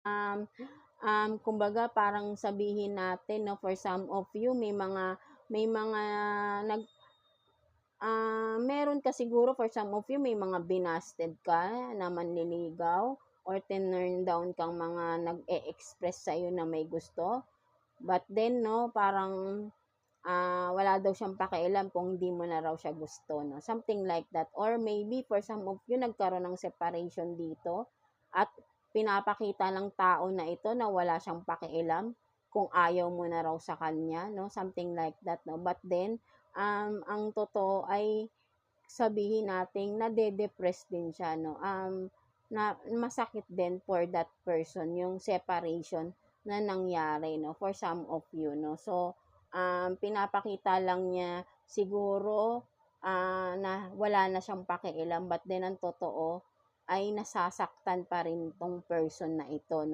Um, kumbaga parang sabihin natin 'no, for some of you may mga nag meron ka siguro for some of you may mga binasted ka na manliligaw or tinurn down kang mga nag-e-express sa'yo na may gusto. But then 'no, parang, wala daw siyang pakialam kung hindi mo na raw siya gusto 'no, something like that. Or maybe for some of you nagkaroon ng separation dito at pinapakita ng tao na ito na wala siyang pakialam kung ayaw mo na raw sa kanya 'no, something like that 'no. But then, ang totoo ay sabihin nating nade-depress din siya 'no, na masakit din for that person yung separation na nangyari 'no, for some of you 'no. So, pinapakita lang niya siguro, na wala na siyang pakialam but then ang totoo ay nasasaktan pa rin 'tong person na ito 'no.